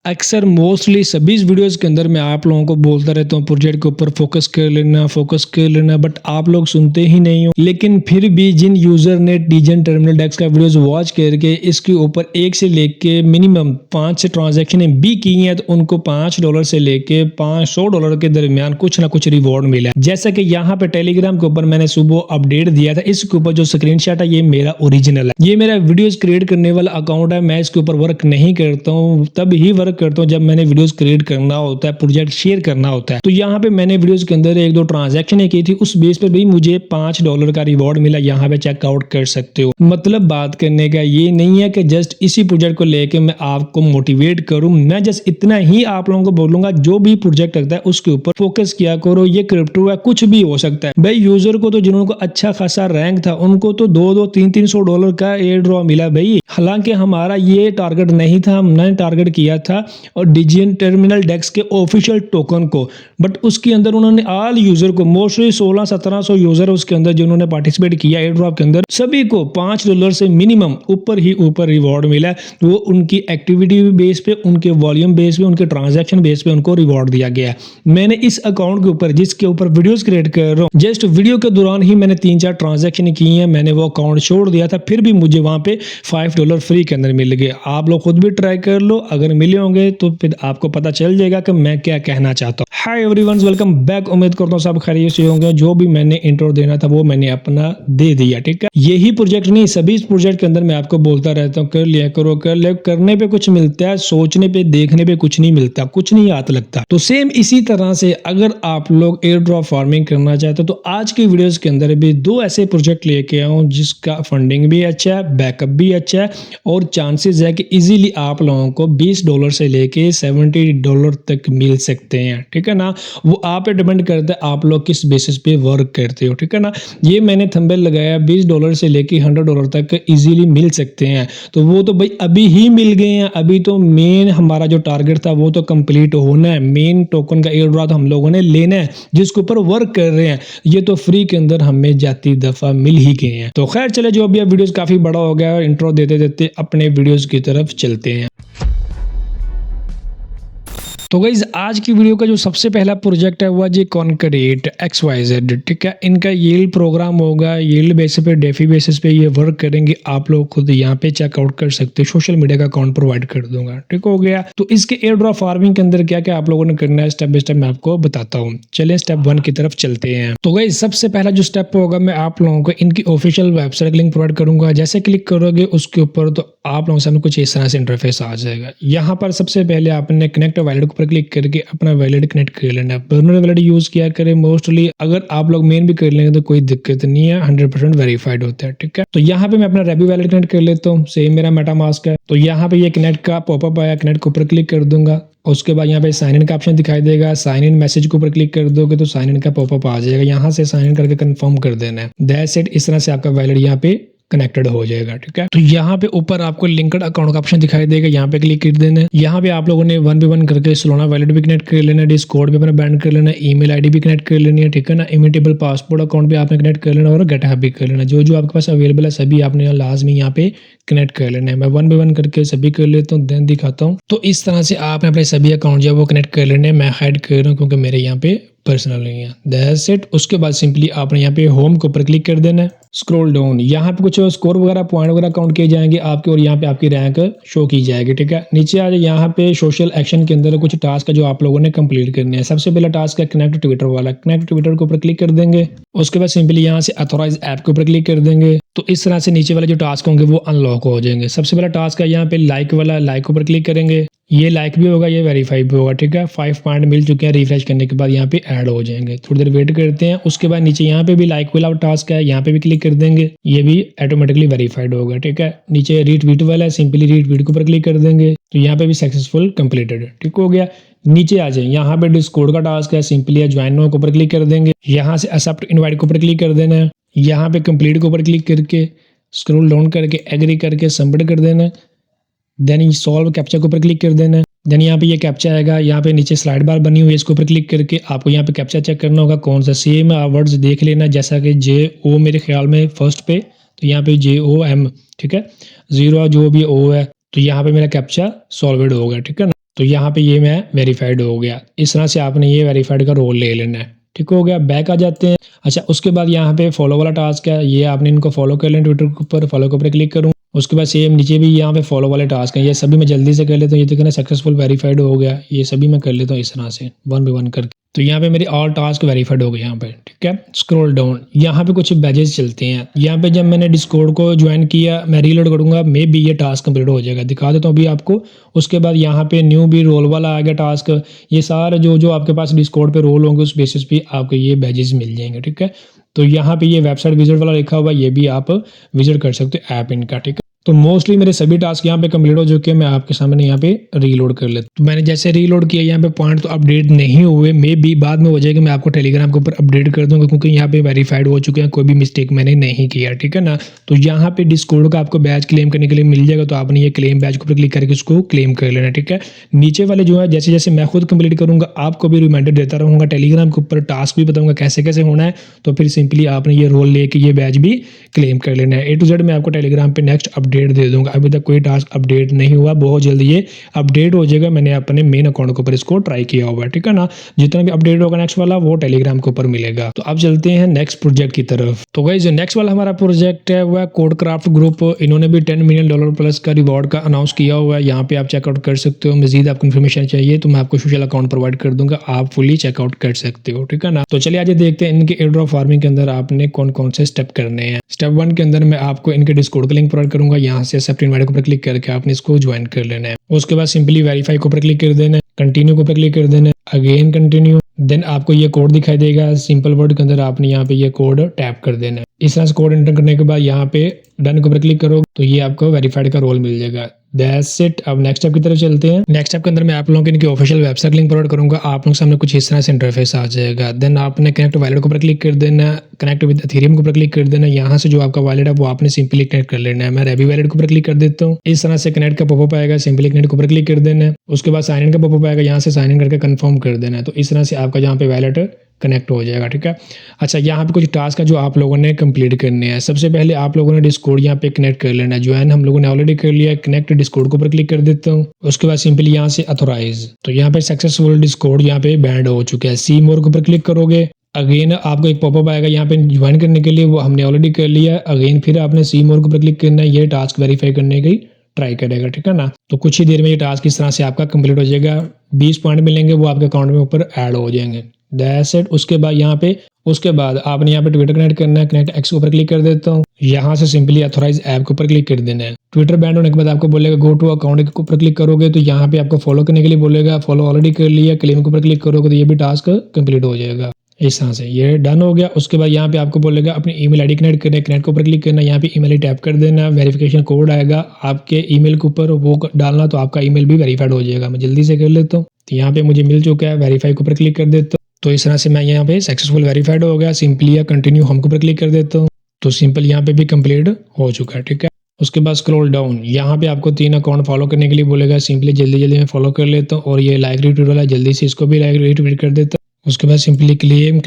अक्सर मोस्टली सभी वीडियोस के अंदर मैं आप लोगों को बोलता रहता हूँ प्रोजेक्ट के ऊपर फोकस कर लेना, बट आप लोग सुनते ही नहीं हो। लेकिन फिर भी जिन यूजर ने डीजन टर्मिनल डेक्स का वीडियोस वॉच करके इसके ऊपर एक से लेके मिनिमम 5 से ट्रांजैक्शन भी की हैं तो उनको $5 से लेके $500 के दरमियान कुछ ना कुछ रिवॉर्ड मिला। जैसा कि यहाँ पे टेलीग्राम के ऊपर मैंने सुबह अपडेट दिया था, इसके ऊपर जो स्क्रीनशॉट है ये मेरा ओरिजिनल है। ये मेरा वीडियोस क्रिएट करने वाला अकाउंट है। मैं इसके ऊपर वर्क नहीं करता हूँ, तब ही वर्क करता हूँ जब मैंने वीडियोस क्रिएट करना होता है, प्रोजेक्ट शेयर करना होता है। तो यहाँ पे मैंने वीडियोस के अंदर 1-2 ट्रांजैक्शन की थी, उस बेस पे भी मुझे $5 का रिवॉर्ड मिला। यहाँ पे चेकआउट कर सकते हो। मतलब बात करने का ये नहीं है कि जस्ट इसी प्रोजेक्ट को लेके मैं आपको मोटिवेट करूं, मैं जस्ट इतना ही आप लोगों को बोलूंगा जो भी प्रोजेक्ट लगता है उसके ऊपर फोकस किया करो। ये क्रिप्टो है, कुछ भी हो सकता है भाई। यूजर को तो जिन्होंने अच्छा खासा रैंक था उनको तो $200-300 का एयर ड्रॉप मिला भाई। हालांकि हमारा ये टारगेट नहीं था, हमने टारगेट किया था और डीजीएन टर्मिनल डेक्स के ऑफिशियल टोकन को, बट उसके अंदर उन्होंने ऑल यूजर को मोस्टली 1600-1700 यूजर उसके अंदर जिन्होंने पार्टिसिपेट किया एयर ड्रॉप के अंदर, सभी को $5 से मिनिमम ऊपर ही ऊपर रिवॉर्ड मिला। वो उनकी एक्टिविटी बेस पे, उनके वॉल्यूम बेस पे, उनके ट्रांजैक्शन बेस पे उनको रिवॉर्ड दिया गया। मैंने इस अकाउंट के ऊपर जिसके ऊपर वीडियोस क्रिएट कर रहा हूँ, जस्ट वीडियो के दौरान ही मैंने 3-4 ट्रांजैक्शन की हैं, मैंने वो अकाउंट छोड़ दिया था, फिर भी मुझे वहां पे $5 फ्री के अंदर मिल गए। आप लोग खुद भी ट्राई कर लो, अगर मिले होंगे तो फिर आपको पता चल जाएगा कि मैं क्या कहना चाहता हूँ। Hi everyone, welcome back. उम्मीद करता हूँ सब खैरियत से होंगे। जो भी मैंने इंट्रो देना था वो मैंने अपना दे दिया, ठीक है। यही प्रोजेक्ट नहीं, सभी प्रोजेक्ट के अंदर मैं आपको बोलता रहता हूँ कर लिया करो, कर ले, करने पे कुछ मिलता है, सोचने पे देखने पे कुछ नहीं मिलता, कुछ नहीं हाथ लगता। तो सेम इसी तरह से अगर आप लोग एयर ड्रॉप फार्मिंग करना चाहते हो तो आज की वीडियोस के अंदर भी 2 ऐसे प्रोजेक्ट लेके आऊँ जिसका फंडिंग भी अच्छा है, बैकअप भी अच्छा है और चांसेस है कि इजीली आप लोगों को $20 से लेके $70 तक मिल सकते हैं, ठीक है ना। वो आप पे डिपेंड करता है आप लोग किस बेसिस पे वर्क करते हो, ठीक है ना। ये मैंने थंबनेल लगाया $20 से लेके $100 तक इजीली मिल सकते हैं। तो वो तो भाई अभी ही मिल गए हैं, अभी तो मेन हमारा जो टारगेट था वो तो कंप्लीट होना है। मेन टोकन का एयर ड्रॉप हम लोगों ने लेना है जिसके ऊपर वर्क कर रहे हैं। ये तो फ्री के अंदर हमें जाती दफा मिल ही गए हैं। तो खैर चले, जो अभी वीडियोस काफी बड़ा हो गया है, इंट्रो देते देते अपने वीडियोस की तरफ चलते हैं। तो गाइस आज की वीडियो का जो सबसे पहला प्रोजेक्ट है वो जी कॉन्क्रीट XYZ, ठीक है। इनका यील्ड प्रोग्राम होगा, यील्ड बेसिस पे, डेफी बेसिस पे ये वर्क करेंगे। आप लोग खुद यहाँ पे चेकआउट कर सकते हो, सोशल मीडिया का अकाउंट प्रोवाइड कर दूंगा, ठीक हो गया। तो इसके एयर ड्रॉप फार्मिंग के अंदर क्या क्या आप लोगों ने करना है स्टेप बाय स्टेप मैं आपको बताता हूँ। चलिए स्टेप 1 की तरफ चलते हैं। तो गाइस सबसे पहला जो स्टेप होगा, मैं आप लोगों को इनकी ऑफिशियल वेबसाइट लिंक प्रोवाइड करूंगा। जैसे क्लिक करोगे उसके ऊपर तो आप लोगों के सामने कुछ इस तरह से इंटरफेस आ जाएगा। यहाँ पर सबसे पहले आपने कनेक्ट वैलेट पर क्लिक करके अपना वैलेट कनेक्ट कर लेना है। बर्नर वैलेट यूज किया करें मोस्टली, अगर आप लोग मेन भी कर लेंगे तो कोई दिक्कत नहीं है, 100% वेरीफाइड होता है, ठीक है। तो यहाँ पे मैं अपना रेबी वैलेट कनेक्ट कर लेता हूँ, सेम मेरा मेटामास्क है। तो यहाँ पे ये कनेक्ट का पॉपअप आया, कनेक्ट के ऊपर क्लिक कर दूंगा। उसके बाद यहाँ पे साइन इन का ऑप्शन दिखाई देगा, साइन इन मैसेज के ऊपर क्लिक कर दोगे तो साइन इन का पॉपअप आ जाएगा। यहाँ से साइन इन करके कंफर्म कर देना है। That's it. इस तरह से आपका वैलेट यहाँ पे कनेक्टेड हो जाएगा, ठीक है। तो यहाँ पे ऊपर आपको लिंक्ड अकाउंट का ऑप्शन दिखाई देगा, यहाँ पे क्लिक कर देना है। यहाँ पे आप लोगों ने 1 करके सोलाना वैलेट भी कनेक्ट कर लेना है, डिस्कॉर्ड भी अपना बैंड कर लेना है, ईमेल आईडी भी कनेक्ट कर लेनी है, ठीक है ना। इमिटेबल पासपोर्ट अकाउंट भी आपने कनेक्ट कर लेना और गेटहब भी कर लेना। जो जो आपके पास अवेलेबल है सभी आपने लाजमी यहाँ पे कनेक्ट कर लेना है। मैं 1 करके सभी कर लेता हूँ, देन दिखाता हूँ। तो इस तरह से आपने अपने सभी अकाउंट जो है वो कनेक्ट कर लेने। मैं हाइड कर रहा हूँ क्योंकि मेरे यहाँ पे पर्सनल नहीं है। That's it. उसके बाद सिंपली आपने यहाँ पे होम के ऊपर क्लिक कर देना है। स्क्रॉल डाउन, यहाँ पे कुछ स्कोर वगैरह पॉइंट वगैरह काउंट किए जाएंगे आपके और यहाँ पे आपकी रैंक शो की जाएगी, ठीक है। नीचे आ जाए, यहाँ पे सोशल एक्शन के अंदर कुछ टास्क है जो आप लोगों ने कंप्लीट करने हैं। सबसे पहला टास्क है कनेक्ट ट्विटर वाला। कनेक्ट ट्विटर के ऊपर क्लिक कर देंगे। उसके बाद सिंपली यहाँ से अथोराइज ऐप के ऊपर क्लिक कर देंगे। तो इस तरह से नीचे वाले जो टास्क होंगे वो अनलॉक हो जाएंगे। सबसे पहला टास्क है यहाँ पे लाइक वाला, लाइक के ऊपर क्लिक करेंगे। ये लाइक भी होगा, ये वेरीफाई भी होगा, ठीक है। 5 पॉइंट मिल चुके हैं, रिफ्रेश करने के बाद यहाँ पे ऐड हो जाएंगे। थोड़ी देर वेट करते हैं। उसके बाद नीचे यहाँ पे भी लाइक वाला टास्क है, यहाँ पे भी क्लिक कर देंगे, ये भी ऑटोमेटिकली वेरीफाइड होगा, ठीक है। नीचे रीट्वीट वाला है, सिंपली रीट्वीट के ऊपर क्लिक कर देंगे तो यहाँ पे भी सक्सेसफुल कंप्लीटेड, ठीक हो गया। नीचे आ जाए, यहाँ पे डिस्कॉर्ड का टास्क है, सिंपली ज्वाइन नो के ऊपर क्लिक कर देंगे। यहाँ से एक्सेप्ट इनवाइट के ऊपर क्लिक कर देना है। यहाँ पे कंप्लीट के ऊपर क्लिक करके स्क्रॉल डाउन करके एग्री करके सबमिट कर देना है। देन सॉल्व कैप्चा के ऊपर क्लिक कर देना है। देन यहाँ पे ये कैप्चा आएगा, यहाँ पे नीचे स्लाइड बार बनी हुई है, इसके ऊपर क्लिक करके आपको यहाँ पे कैप्चा चेक करना होगा कौन सा। सेम वर्ड्स देख लेना, जैसा कि JO मेरे ख्याल में फर्स्ट पे, तो यहाँ पे JOM, ठीक है। 0 जो भी O है तो यहाँ पे मेरा कैप्चा सॉल्वेड होगा, ठीक है ना। तो यहाँ पे ये मैं वेरीफाइड हो गया। इस तरह से आपने ये वेरीफाइड का रोल ले लेना है। ठीक हो गया, बैक आ जाते हैं। अच्छा, उसके बाद यहाँ पे फॉलो वाला टास्क है, ये आपने इनको फॉलो कर लेना। ट्विटर के ऊपर फॉलो के ऊपर क्लिक करूँ, उसके बाद सेम नीचे भी यहाँ पे फॉलो वाले टास्क हैं, ये सभी मैं जल्दी से कर लेता हूँ। ये देखो ना, सक्सेसफुल वेरीफाइड हो गया, ये सभी मैं कर लेता हूँ इस तरह से 1 बाय 1 करके। तो यहाँ पे मेरी ऑल टास्क वेरीफाइड हो गए यहाँ पे। ठीक है, स्क्रॉल डाउन, यहाँ पे कुछ बैजेस चलते हैं। यहाँ पे जब मैंने डिस्कॉर्ड को ज्वाइन किया, मैं रीलोड करूंगा, मे बी ये टास्क कंप्लीट हो जाएगा। दिखा देता हूँ अभी आपको। उसके बाद यहाँ पे न्यू भी रोल वाला आ गया टास्क। ये सारे जो आपके पास डिस्कॉर्ड पे रोल होंगे उस बेसिस पे आपको ये बैजेस मिल जाएंगे। ठीक है, तो यहाँ पे ये वेबसाइट विजिट वाला लिखा हुआ है, ये भी आप विजिट कर सकते हो ऐप इनका। ठीक है, तो मोस्टली मेरे सभी टास्क यहाँ पे कंप्लीट हो चुके हैं। मैं आपके सामने यहाँ पे रीलोड कर लेता हूँ। तो मैंने जैसे रीलोड किया, यहाँ पे पॉइंट तो अपडेट नहीं हुए, मे बी बाद में हो जाएगा। मैं आपको टेलीग्राम के ऊपर अपडेट कर दूंगा, क्योंकि यहाँ पे वेरीफाइड हो चुके हैं, कोई भी मिस्टेक मैंने नहीं किया। ठीक है ना, तो यहाँ पे डिस्कॉर्ड का आपको बैच क्लेम करने के लिए मिल जाएगा, तो आपने ये क्लेम बैच के ऊपर क्लिक करके उसको क्लेम कर लेना। ठीक है, नीचे वाले जो है, जैसे जैसे मैं खुद कंप्लीट करूंगा आपको भी रिमाइंडर देता रहूंगा, टेलीग्राम के ऊपर टास्क भी बताऊंगा कैसे कैसे होना है। तो फिर सिंपली आपने ये रोल लेके ये बैच भी क्लेम कर लेना है। A to Z मैं आपको टेलीग्राम पे नेक्स्ट अपडेट दे दूंगा। अभी तक कोई टास्क अपडेट नहीं हुआ, बहुत जल्दी ये अपडेट हो जाएगा। मैंने अपने मेन अकाउंट के ऊपर इसको ट्राई किया हुआ है। ठीक है ना, जितना भी अपडेट होगा नेक्स्ट वाला वो टेलीग्राम के ऊपर मिलेगा। तो अब चलते हैं नेक्स्ट प्रोजेक्ट की तरफ। तो गाइस, जो नेक्स्ट वाला हमारा प्रोजेक्ट है वह कोडक्राफ्ट ग्रुप, इन्होंने भी $10 मिलियन प्लस का रिवॉर्ड का अनाउंस किया हुआ है। यहाँ पे आप चेकआउट कर सकते हो। मजीद आपको इन्फॉर्मेशन चाहिए तो मैं आपको सोशल अकाउंट प्रोवाइड कर दूंगा, आप फुली चेकआउट कर सकते हो। ठीक है ना, तो चलिए आज देखते हैं इनके एयर ड्रॉप फार्मिंग के अंदर आपने कौन कौन से स्टेप करने हैं। स्टेप 1 के अंदर मैं आपको इनके डिस्कॉर्ड का लिंक प्रोवाइड करूंगा, यहाँ से एक्सेप्ट इनवाइट के ऊपर क्लिक करके आपने इसको ज्वाइन कर लेना है। उसके बाद सिंपली वेरीफाई के ऊपर क्लिक कर देना है, कंटिन्यू के ऊपर क्लिक कर देना है, अगेन कंटिन्यू। देन आपको ये कोड दिखाई देगा, सिंपल वर्ड के अंदर आपने यहाँ पे ये कोड टैप कर देना है। इस तरह से कोड एंटर करने के बाद यहाँ पे डन के ऊपर क्लिक करोगे तो ये आपको वेरीफाइड का रोल मिल जाएगा। That's it. अब नेक्स्ट स्टेप की तरफ चलते हैं। नेक्स्ट स्टेप के अंदर मैं आप लोगों को इनकी ऑफिशियल वेबसाइट लिंक प्रोवाइड करूंगा, आप लोगों के सामने कुछ इस तरह से इंटरफेस आ जाएगा। देन आपने कनेक्ट वॉलेट के ऊपर क्लिक कर देना, कनेक्ट विद एथेरियम के ऊपर क्लिक कर देना। यहाँ से जो आपका वॉलेट है वो आपने सिंपली कनेक्ट कर लेना है। मैं रेबी वॉलेट के ऊपर क्लिक कर देता हूँ। इस तरह से कनेक्ट का पॉपअप आएगा, सिंपली कनेक्ट के ऊपर क्लिक कर देना है। उसके बाद साइन इन का पॉपअप आएगा, यहाँ से साइन इन करके कंफर्म कर देना है। तो इस तरह से आपका जहाँ पे वॉलेट कनेक्ट हो जाएगा। ठीक है, अच्छा, यहाँ पे कुछ टास्क है जो आप लोगों ने कंप्लीट करने हैं। सबसे पहले आप लोगों ने डिस्कॉर्ड यहाँ पे कनेक्ट कर लेना है। ज्वाइन हम लोगों ने ऑलरेडी कर लिया है, कनेक्ट डिस्कॉर्ड के ऊपर क्लिक कर देता हूँ। उसके बाद सिंपली यहाँ से अथोराइज, तो यहाँ पे सक्सेसफुल डिस्कॉर्ड यहाँ पे बैंड हो चुका है। सी मोर के ऊपर क्लिक करोगे, अगेन आपको एक पॉपअप आएगा यहाँ पे ज्वाइन करने के लिए, वो हमने ऑलरेडी कर लिया है। अगेन फिर आपने सी मोर के ऊपर क्लिक करना है, ये टास्क वेरीफाई करने की ट्राई करेगा। ठीक है ना, तो कुछ ही देर में ये टास्क इस तरह से आपका कंप्लीट हो जाएगा। 20 पॉइंट मिलेंगे, वो आपके अकाउंट में ऊपर ऐड हो जाएंगे। That's it. उसके बाद यहाँ पे आपने यहाँ पे ट्विटर कनेक्ट करना है, कनेक्ट एक्स के ऊपर क्लिक कर देता हूँ। यहाँ से सिंपली अथोराइज ऐप के ऊपर क्लिक कर देना है। ट्विटर बैंड होने के बाद आपको बोलेगा गो टू अकाउंट के ऊपर क्लिक करोगे तो यहाँ पे आपको फॉलो करने के लिए बोलेगा, फॉलो ऑलरेडी कर लिया। क्लेम के ऊपर क्लिक करोगे तो ये भी टास्क कंप्लीट हो जाएगा। इस तरह से ये डन हो गया। उसके बाद यहाँ पे आपको बोलेगा अपनी ईमेल आईडी कनेक्ट करना है, कनेक्ट के ऊपर क्लिक करना है। यहाँ पे ईमेल आई टैप कर देना, वेरिफिकेशन कोड आएगा आपके ईमेल के ऊपर, वो डालना, तो आपका ईमेल भी वेरीफाइड हो जाएगा। मैं जल्दी से कर लेता हूँ। तो यहाँ पे मुझे मिल चुका है, वेरीफाई के ऊपर क्लिक कर देता हूँ। तो इस तरह से मैं यहाँ पे सक्सेसफुल वेरीफाइड हो गया। सिंपली या कंटिन्यू होम के ऊपर क्लिक कर देता हूँ, तो सिंपल यहाँ पे भी कंप्लीट हो चुका है। ठीक है, उसके बाद स्क्रॉल डाउन, यहाँ पे आपको 3 अकाउंट फॉलो करने के लिए बोलेगा। सिंपली जल्दी मैं फॉलो कर लेता हूँ, और ये लाइक रीट्वीट वाला जल्दी से इसको भी लाइक रीट्वीट कर देता हूँ। उसके बाद सिंपली क्लेम,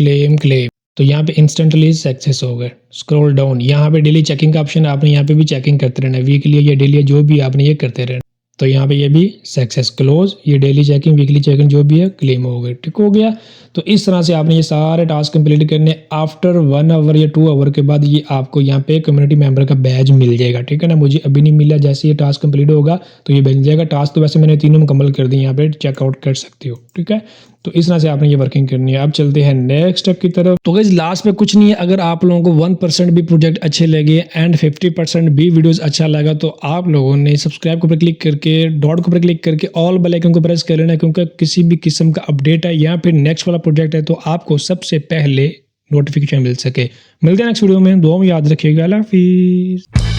तो यहाँ पे इंस्टेंटली सक्सेस हो गए। स्क्रॉल डाउन, यहाँ पे डेली चेकिंग का ऑप्शन है, आपने यहाँ पे भी चेकिंग करते रहना है, वीकली या डेली जो भी आपने ये करते रहना। तो यहाँ पे ये भी सक्सेस क्लोज, ये डेली चेकिंग, वीकली चेकिंग जो भी है क्लेम हो गए। ठीक हो गया। तो इस तरह से आपने ये सारे टास्क कंप्लीट करने। आफ्टर 1 आवर या 2 आवर के बाद ये आपको यहाँ पे कम्युनिटी मेंबर का बैज मिल जाएगा। ठीक है ना, मुझे अभी नहीं मिला, जैसे ये टास्क कंप्लीट होगा तो ये मिल जाएगा। टास्क तो वैसे मैंने तीनों मुकम्मल कर दिए, यहाँ पे चेकआउट कर सकते हो। ठीक है, तो इस तरह से आपने ये वर्किंग करनी है। अब चलते हैं नेक्स्ट स्टेप की तरफ। तो गाइस लास्ट में कुछ नहीं है, अगर आप लोगों को 1% भी प्रोजेक्ट अच्छे लगे एंड 50% भी वीडियोस अच्छा लगा तो आप लोगों ने सब्सक्राइब के ऊपर क्लिक करके, डॉट के ऊपर क्लिक करके ऑल बेल आइकन को प्रेस कर लेना, क्योंकि किसी भी किस्म का अपडेट है या फिर नेक्स्ट वाला प्रोजेक्ट है तो आपको सबसे पहले नोटिफिकेशन मिल सके। मिलते हैं नेक्स्ट वीडियो में, दुआ में याद रखिएगा। अल्लाह हाफिज़।